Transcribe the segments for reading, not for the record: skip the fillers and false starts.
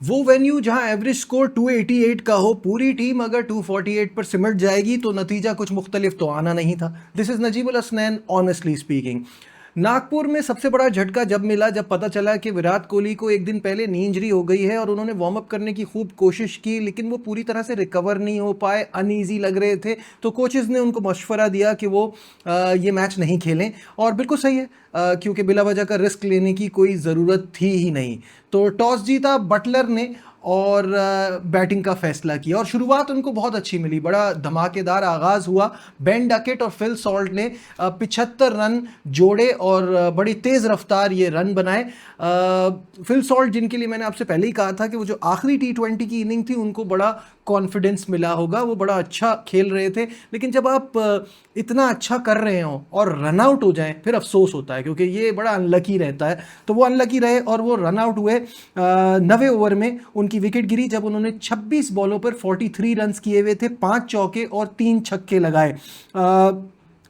वो वेन्यू जहां average score 288 का हो, पूरी टीम अगर 248 पर सिमट जाएगी तो नतीजा कुछ मुख्तलिफ तो आना नहीं था। This is Najibul Hasnain honestly speaking. Nagpur में सबसे बड़ा झटका जब मिला, जब पता चला कि विराट कोहली को एक दिन पहले नी इंजरी हो गई है और उन्होंने वार्म अप करने की खूब कोशिश की लेकिन वो पूरी तरह से रिकवर नहीं हो पाए, अनईजी लग रहे थे। तो कोचेज़ ने उनको मशवरा दिया कि वो ये मैच नहीं खेलें, और बिल्कुल सही है, क्योंकि बिला वजह का रिस्क लेने की कोई ज़रूरत थी ही नहीं। तो टॉस जीता बटलर ने और बैटिंग का फैसला किया और शुरुआत उनको बहुत अच्छी मिली, बड़ा धमाकेदार आगाज़ हुआ। बेन डकेट और फिल सॉल्ट ने 75 रन जोड़े और बड़ी तेज़ रफ्तार ये रन बनाए। फिल सॉल्ट, जिनके लिए मैंने आपसे पहले ही कहा था कि वो जो आखिरी T20 की इनिंग थी उनको बड़ा कॉन्फिडेंस मिला होगा, वो बड़ा अच्छा खेल रहे थे। लेकिन जब आप इतना अच्छा कर रहे हो और रन आउट हो जाएं फिर अफसोस होता है, क्योंकि ये बड़ा अनलकी रहता है। तो वो अनलकी रहे और वो रन आउट हुए। 90 ओवर में उनकी विकेट गिरी जब उन्होंने 26 बॉलों पर 43 रन किए हुए थे, 5 चौके और 3 छक्के लगाए।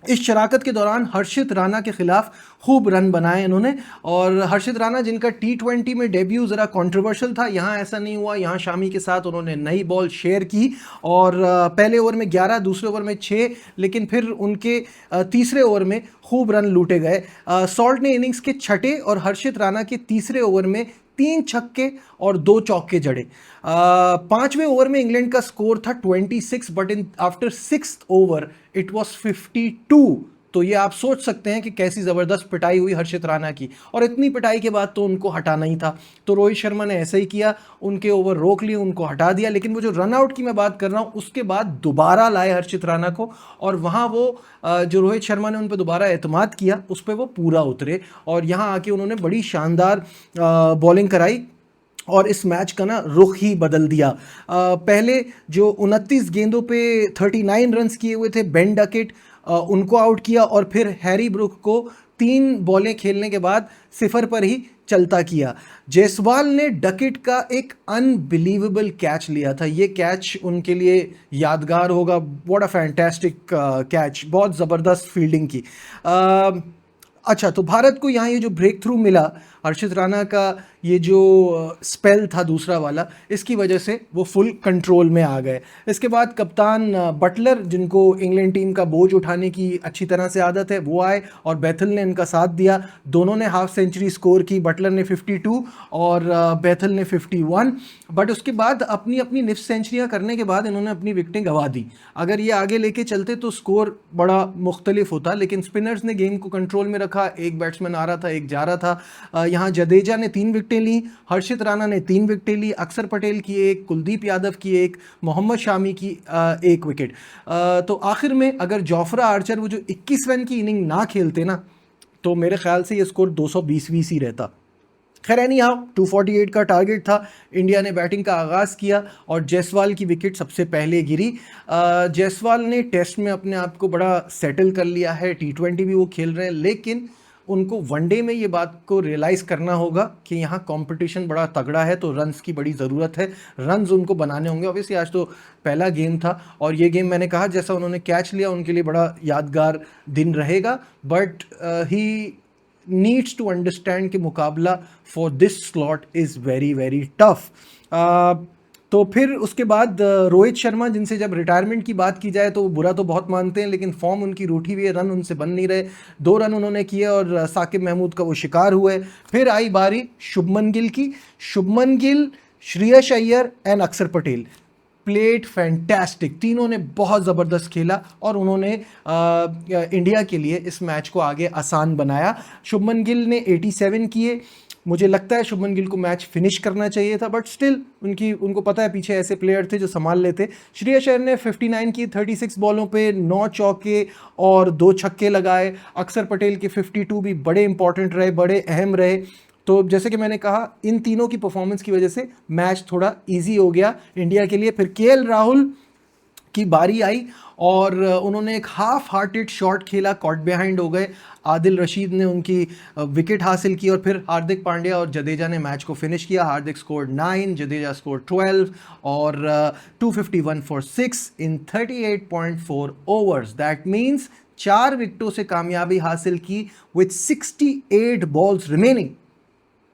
इस शराकत के दौरान हर्षित राणा के खिलाफ खूब रन बनाए इन्होंने। और हर्षित राणा, जिनका T20 में डेब्यू ज़रा कंट्रोवर्शियल था, यहाँ ऐसा नहीं हुआ। यहाँ शामी के साथ उन्होंने नई बॉल शेयर की और पहले ओवर में 11, दूसरे ओवर में 6, लेकिन फिर उनके तीसरे ओवर में खूब रन लूटे गए। सॉल्ट ने इनिंग्स के छठे और हर्षित राणा के तीसरे ओवर में 3 छक्के और 2 चौके जड़े। पांचवें ओवर में इंग्लैंड का स्कोर था 26, but in after 6th over it was 52। तो ये आप सोच सकते हैं कि कैसी ज़बरदस्त पिटाई हुई हर्षित राणा की, और इतनी पिटाई के बाद तो उनको हटाना ही था। तो रोहित शर्मा ने ऐसा ही किया, उनके ओवर रोक लिए, उनको हटा दिया। लेकिन वो जो रन आउट की मैं बात कर रहा हूँ उसके बाद दोबारा लाए हर्षित राणा को, और वहाँ वो जो रोहित शर्मा ने उन पर दोबारा एतमाद किया उस पर वो पूरा उतरे और यहाँ आके उन्होंने बड़ी शानदार बॉलिंग कराई और इस मैच का ना रुख ही बदल दिया। पहले जो 29 गेंदों पे 39 रन्स किए हुए थे बेन डकेट, उनको आउट किया और फिर हैरी ब्रूक को 3 बॉलें खेलने के बाद 0 पर ही चलता किया। जायसवाल ने डकेट का एक अनबिलीवेबल कैच लिया था, ये कैच उनके लिए यादगार होगा। व्हाट अ फैंटास्टिक कैच, बहुत ज़बरदस्त फील्डिंग की। अच्छा, तो भारत को यहाँ ये जो ब्रेक थ्रू मिला, हर्षित राणा का ये जो स्पेल था दूसरा वाला, इसकी वजह से वो फुल कंट्रोल में आ गए। इसके बाद कप्तान बटलर, जिनको इंग्लैंड टीम का बोझ उठाने की अच्छी तरह से आदत है, वो आए और बैथल ने इनका साथ दिया। दोनों ने हाफ सेंचुरी स्कोर की, बटलर ने 52 और बैथल ने 51। बट उसके बाद अपनी अपनी निफ्ट सेंचुरियाँ करने के बाद इन्होंने अपनी विकेटें गंवा दी। अगर ये आगे लेके चलते तो स्कोर बड़ा मुख्तलिफ होता, लेकिन स्पिनर्स ने गेम को कंट्रोल में रखा। एक बैट्समैन आ रहा था, एक जा रहा था। यहाँ जडेजा ने 3 विकेटें ली, हर्षित राणा ने 3 विकेटें ली, अक्षर पटेल की 1, कुलदीप यादव की 1, मोहम्मद शामी की 1 विकेट। तो आखिर में अगर जोफ्रा आर्चर वो जो 21 रन की इनिंग ना खेलते ना, तो मेरे ख्याल से ये स्कोर 220 ही रहता। खैर एनी हाउ 248 का टारगेट था। इंडिया ने बैटिंग का आगाज़ किया और जायसवाल की विकेट सबसे पहले गिरी। जायसवाल ने टेस्ट में अपने आप को बड़ा सेटल कर लिया है, T20 भी वो खेल रहे हैं, लेकिन उनको वनडे में ये बात को रियलाइज़ करना होगा कि यहाँ कंपटीशन बड़ा तगड़ा है, तो रन्स की बड़ी ज़रूरत है, रन्स उनको बनाने होंगे। ऑब्वियसली आज तो पहला गेम था और ये गेम मैंने कहा जैसा उन्होंने कैच लिया उनके लिए बड़ा यादगार दिन रहेगा। But he needs to understand कि मुकाबला for this slot is very very tough. तो फिर उसके बाद रोहित शर्मा, जिनसे जब रिटायरमेंट की बात की जाए तो वो बुरा तो बहुत मानते हैं, लेकिन फॉर्म उनकी रूठी हुई है, रन उनसे बन नहीं रहे। 2 रन उन्होंने किए और साकिब महमूद का वो शिकार हुए। फिर आई बारी शुभमन गिल की। शुभमन गिल, श्रेयस अय्यर एंड अक्षर पटेल प्लेड फैंटास्टिक, तीनों ने बहुत ज़बरदस्त खेला और उन्होंने इंडिया के लिए इस मैच को आगे आसान बनाया। शुभमन गिल ने 87 किए। मुझे लगता है शुभमन गिल को मैच फिनिश करना चाहिए था, बट स्टिल उनको पता है पीछे ऐसे प्लेयर थे जो संभाल लेते। श्रेयस अय्यर ने 59 की, 36 बॉलों पे 9 चौके और 2 छक्के लगाए। अक्षर पटेल के 52 भी बड़े इंपॉर्टेंट रहे, बड़े अहम रहे। तो जैसे कि मैंने कहा, इन तीनों की परफॉर्मेंस की वजह से मैच थोड़ा इजी हो गया इंडिया के लिए। फिर केएल राहुल की बारी आई और उन्होंने एक हाफ हार्टेड शॉट खेला, कॉट बिहाइंड हो गए। आदिल रशीद ने उनकी विकेट हासिल की और फिर हार्दिक पांड्या और जडेजा ने मैच को फिनिश किया। हार्दिक स्कोर 9, जडेजा स्कोर 12 और 251 for 6 in 38.4 overs. That means 4 विकेटों से कामयाबी हासिल की विथ 68 बॉल्स रिमेनिंग।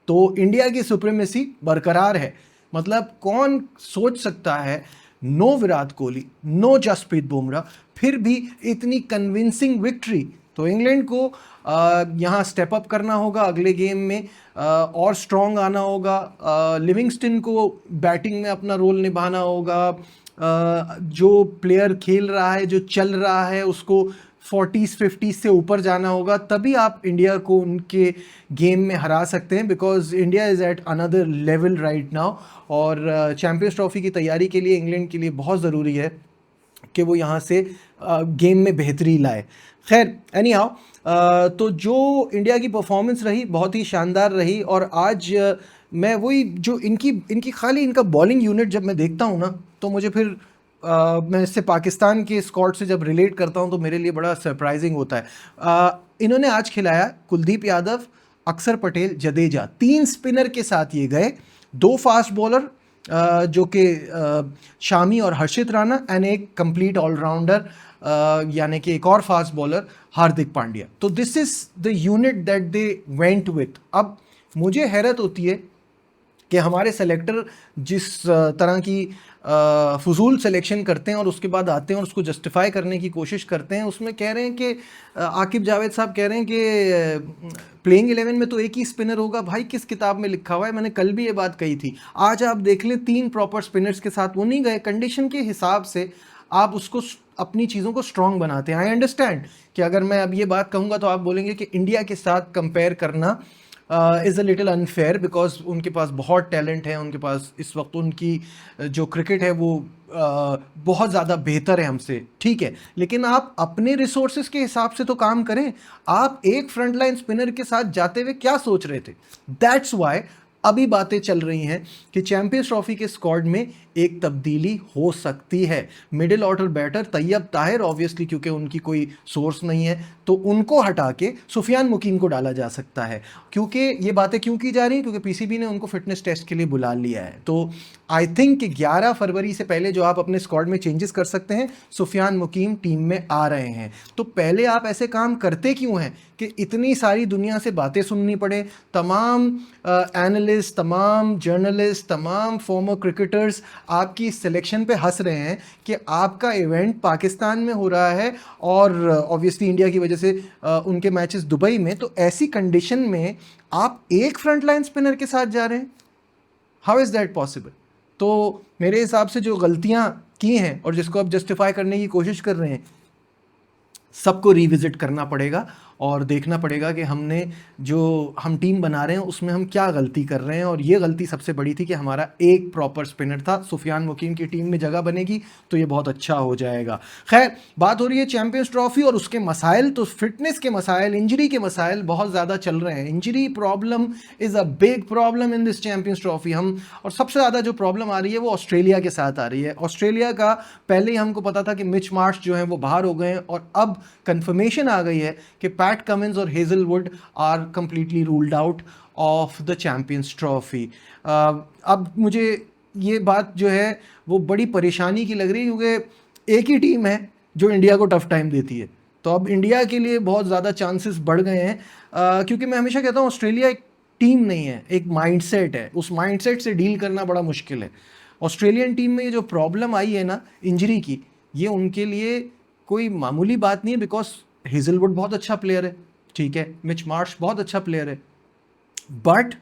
तो इंडिया की सुप्रीमेसी बरकरार है। मतलब कौन सोच सकता है, नो विराट कोहली, नो जसप्रीत बुमराह, फिर भी इतनी कन्विंसिंग विक्ट्री। तो इंग्लैंड को यहाँ स्टेप अप करना होगा अगले गेम में, और स्ट्रॉन्ग आना होगा। लिविंगस्टन को बैटिंग में अपना रोल निभाना होगा। जो प्लेयर खेल रहा है, जो चल रहा है, उसको 40s 50s से ऊपर जाना होगा, तभी आप इंडिया को उनके गेम में हरा सकते हैं, because India is at another level right now. और चैम्पियंस ट्रॉफी की तैयारी के लिए इंग्लैंड के लिए बहुत ज़रूरी है कि वो यहाँ से गेम में बेहतरी लाए। खैर एनी हाउ, तो जो इंडिया की परफॉर्मेंस रही बहुत ही शानदार रही। और आज मैं वही जो इनकी खाली इनका बॉलिंग यूनिट जब मैं देखता हूँ ना, तो मुझे फिर मैं इससे पाकिस्तान के स्क्वाड से जब रिलेट करता हूँ तो मेरे लिए बड़ा सरप्राइजिंग होता है। इन्होंने आज खिलाया कुलदीप यादव, अक्षर पटेल, जडेजा, 3 स्पिनर के साथ ये गए, 2 फास्ट बॉलर जो कि शामी और हर्षित राणा, एंड एक कंप्लीट ऑलराउंडर यानी कि एक और फास्ट बॉलर हार्दिक पांड्या। तो this is the unit that they went with. अब मुझे हैरत होती है कि हमारे सेलेक्टर जिस तरह की फजूल सिलेक्शन करते हैं और उसके बाद आते हैं और उसको जस्टिफाई करने की कोशिश करते हैं, उसमें कह रहे हैं कि आकिब जावेद साहब कह रहे हैं कि प्लेइंग 11 में तो एक ही स्पिनर होगा। भाई किस किताब में लिखा हुआ है? मैंने कल भी ये बात कही थी। आज आप देख लें 3 प्रॉपर स्पिनर्स के साथ वो नहीं गए, कंडीशन के हिसाब से आप उसको अपनी चीज़ों को स्ट्रॉन्ग बनाते हैं। आई अंडरस्टैंड कि अगर मैं अब ये बात कहूँगा तो आप बोलेंगे कि इंडिया के साथ कंपेयर करना is a little unfair, because उनके पास बहुत टैलेंट है, उनके पास इस वक्त उनकी जो क्रिकेट है वो बहुत ज़्यादा बेहतर है हमसे, ठीक है। लेकिन आप अपने रिसोर्सेज के हिसाब से तो काम करें। आप एक फ्रंट लाइन स्पिनर के साथ जाते हुए क्या सोच रहे थे? दैट्स वाई अभी बातें चल रही हैं कि चैंपियंस ट्रॉफी के स्क्वाड में एक तब्दीली हो सकती है। Middle order batter Tayyab Tahir obviously, क्योंकि उनकी कोई सोर्स नहीं है, तो उनको हटा के सुफियान मुकीम को डाला जा सकता है। क्योंकि ये बातें क्यों की जा रही हैं? क्योंकि पीसीबी ने उनको फिटनेस टेस्ट के लिए बुला लिया है। तो आई थिंक कि 11 फरवरी से पहले जो आप अपने स्क्वाड में चेंजेस कर सकते हैं, सुफियान मुकीम टीम में आ रहे हैं। तो पहले आप ऐसे काम करते क्यों हैं कि इतनी सारी दुनिया से बातें सुननी पड़े? तमाम एनालिस्ट, तमाम जर्नलिस्ट, तमाम फॉर्मर क्रिकेटर्स आपकी सिलेक्शन पे हंस रहे हैं कि आपका इवेंट पाकिस्तान में हो रहा है और ऑब्वियसली इंडिया की वजह से उनके मैचेस दुबई में। तो ऐसी कंडीशन में आप एक फ्रंट लाइन स्पिनर के साथ जा रहे हैं, हाउ इज़ दैट पॉसिबल? तो मेरे हिसाब से जो गलतियां की हैं और जिसको आप जस्टिफाई करने की कोशिश कर रहे हैं, सबको रिविजिट करना पड़ेगा और देखना पड़ेगा कि हमने जो हम टीम बना रहे हैं उसमें हम क्या गलती कर रहे हैं। और ये गलती सबसे बड़ी थी कि हमारा एक प्रॉपर स्पिनर था। सुफियान मुकीम की टीम में जगह बनेगी तो ये बहुत अच्छा हो जाएगा। खैर, बात हो रही है चैंपियंस ट्रॉफी और उसके मसाइल, तो फिटनेस के मसाइल, इंजरी के मसाइल बहुत ज़्यादा चल रहे हैं। Injury problem is a big problem in this champions trophy. और सबसे ज़्यादा जो प्रॉब्लम आ रही है वो ऑस्ट्रेलिया के साथ आ रही है। ऑस्ट्रेलिया का पहले ही हमको पता था कि मिच मार्श जो है वो बाहर हो गए हैं, और अब कंफर्मेशन आ गई है कि पैट कमिंस और Hazlewood are completely ruled out of the Champions Trophy. अब मुझे ये बात जो है वो बड़ी परेशानी की लग रही है, क्योंकि एक ही टीम है जो इंडिया को टफ टाइम देती है। तो अब इंडिया के लिए बहुत ज़्यादा चांसेस बढ़ गए हैं, क्योंकि मैं हमेशा कहता हूँ ऑस्ट्रेलिया एक टीम नहीं है, एक माइंडसेट है। उस माइंडसेट से डील करना बड़ा मुश्किल है। ऑस्ट्रेलियन टीम में ये जो प्रॉब्लम आई है ना इंजरी की, ये उनके लिए कोई मामूली बात नहीं है, बिकॉज हेजलवुड बहुत अच्छा प्लेयर है, ठीक है, मिच मार्श बहुत अच्छा प्लेयर है, बट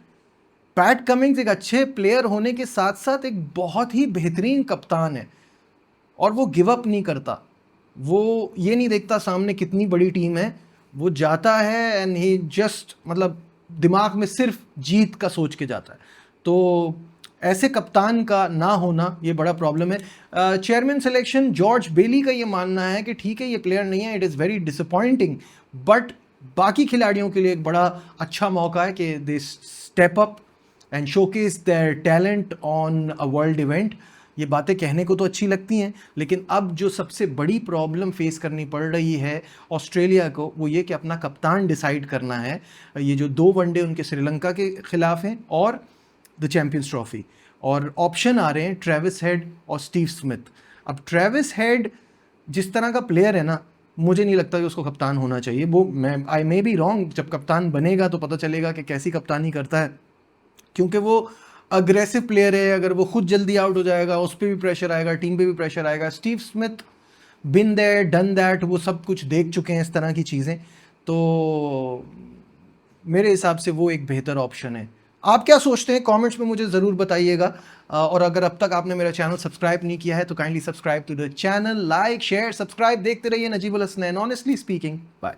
पैट कमिंग्स एक अच्छे प्लेयर होने के साथ साथ एक बहुत ही बेहतरीन कप्तान है, और वो गिव अप नहीं करता। वो ये नहीं देखता सामने कितनी बड़ी टीम है, वो जाता है एंड ही जस्ट मतलब दिमाग में सिर्फ जीत का सोच के जाता है। तो ऐसे कप्तान का ना होना ये बड़ा प्रॉब्लम है। चेयरमैन सिलेक्शन जॉर्ज बेली का ये मानना है कि ठीक है ये प्लेयर नहीं है, it is very disappointing, but बाकी खिलाड़ियों के लिए एक बड़ा अच्छा मौका है कि दे step up and showcase their talent on a world event. ये बातें कहने को तो अच्छी लगती हैं, लेकिन अब जो सबसे बड़ी प्रॉब्लम फेस करनी पड़ रही है ऑस्ट्रेलिया को, वो ये कि अपना कप्तान डिसाइड करना है। ये जो 2 वनडे उनके श्रीलंका के खिलाफ हैं और द चैंपियंस ट्रॉफी, और ऑप्शन आ रहे हैं ट्रेविस हेड और स्टीव स्मिथ। अब ट्रेविस हेड जिस तरह का प्लेयर है ना, मुझे नहीं लगता कि उसको कप्तान होना चाहिए। वो मैं आई मे बी रॉन्ग, जब कप्तान बनेगा तो पता चलेगा कि कैसी कप्तानी करता है, क्योंकि वो अग्रेसिव प्लेयर है, अगर वो खुद जल्दी आउट हो जाएगा उस पर भी प्रेशर आएगा, टीम पे भी प्रेशर आएगा। Steve Smith been there done that, वो सब कुछ देख चुके हैं इस तरह की चीज़ें, तो मेरे हिसाब से वो एक बेहतर ऑप्शन है। आप क्या सोचते हैं कमेंट्स में मुझे ज़रूर बताइएगा। और अगर अब तक आपने मेरा चैनल सब्सक्राइब नहीं किया है तो kindly subscribe to the channel, like share subscribe, देखते रहिए Najibul Hasnain honestly speaking. Bye.